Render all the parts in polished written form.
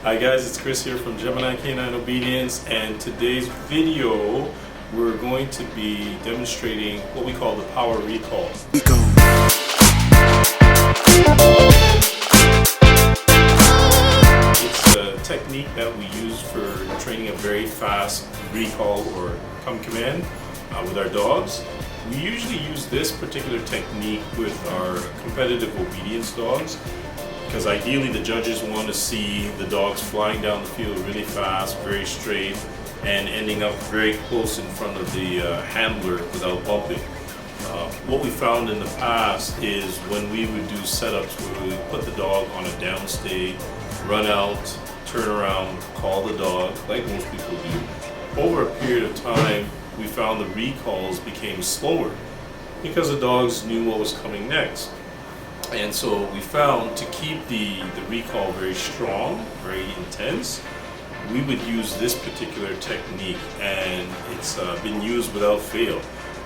Hi guys, it's Chris here from Gemini Canine Obedience, and today's video we're going to be demonstrating what we call the power recall. It's a technique that we use for training a very fast recall or come command with our dogs. We usually use this particular technique with our competitive obedience dogs, because ideally the judges want to see the dogs flying down the field really fast, very straight, and ending up very close in front of the handler without bumping. What we found in the past is when we would do setups where we would put the dog on a downstay, run out, turn around, call the dog, like most people do. Over a period of time, we found the recalls became slower because the dogs knew what was coming next. And so we found to keep the recall very strong, very intense, we would use this particular technique, and it's been used without fail.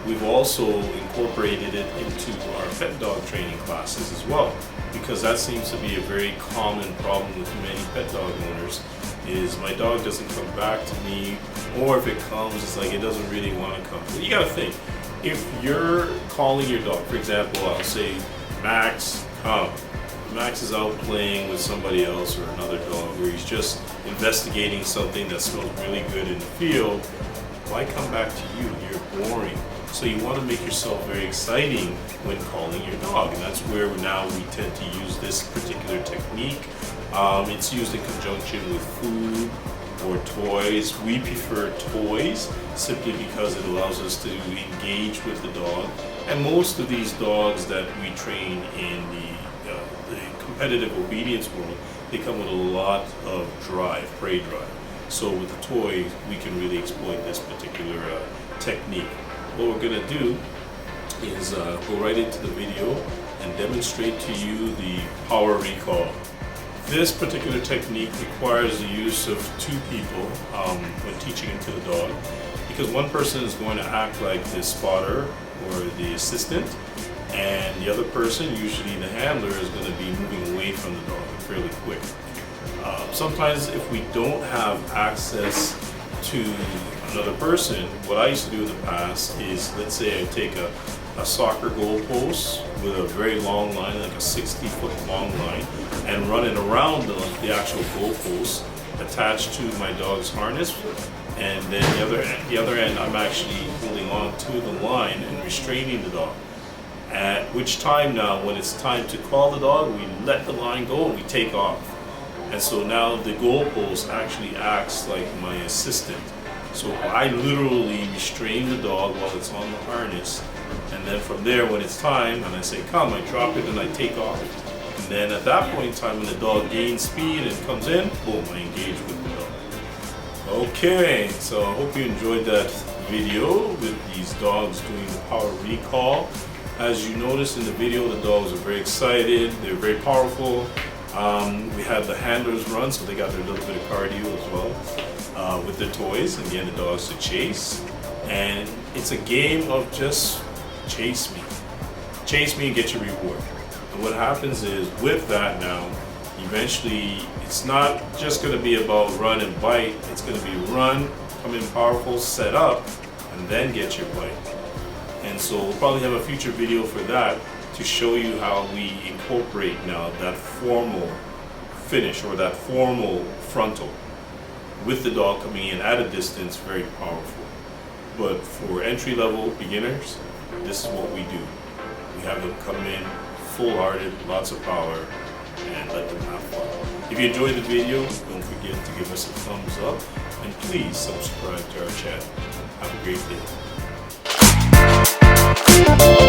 We've also incorporated it into our pet dog training classes as well, because that seems to be a very common problem with many pet dog owners, is my dog doesn't come back to me, or if it comes, it's like it doesn't really want to come. But you gotta think, if you're calling your dog, for example, I'll say, Max, come. Max is out playing with somebody else or another dog, or he's just investigating something that smells really good in the field. Why come back to you? You're boring. So you want to make yourself very exciting when calling your dog, and that's where now we tend to use this particular technique. It's used in conjunction with food or toys. We prefer toys simply because it allows us to engage with the dog. And most of these dogs that we train in the competitive obedience world, they come with a lot of drive, prey drive. So with the toy, we can really exploit this particular technique. What we're going to do is go right into the video and demonstrate to you the power recall. This particular technique requires the use of two people when teaching it to the dog, because one person is going to act like the spotter or the assistant, and the other person, usually the handler, is going to be moving away from the dog fairly quick. Sometimes if we don't have access to another person, what I used to do in the past is, let's say I take a soccer goal post with a very long line, like a 60-foot long line, and run it around the actual goal post attached to my dog's harness, and then the other end I'm actually holding on to the line and restraining the dog. At which time now, when it's time to call the dog, we let the line go and we take off. And so now the goal post actually acts like my assistant. So I literally restrain the dog while it's on the harness, and then from there, when it's time and I say come, I drop it and I take off. And then at that point in time, when the dog gains speed and comes in, boom, I engage with the dog. Okay, so I hope you enjoyed that video with these dogs doing the power recall. As you noticed in the video, the dogs are very excited, they're very powerful. We had the handlers run, so they got their little bit of cardio as well with their toys, and getting the dogs to chase. And it's a game of just chase me and get your reward. And what happens is, with that now, eventually it's not just going to be about run and bite, it's going to be run, come in powerful, set up, and then get your bite. And so we'll probably have a future video for that to show you how we incorporate now that formal finish or that formal frontal with the dog coming in at a distance, very powerful. But for entry-level beginners, this is what we do. We have them come in full-hearted, lots of power, and let them have fun. If you enjoyed the video, don't forget to give us a thumbs up, and please subscribe to our channel. Have a great day.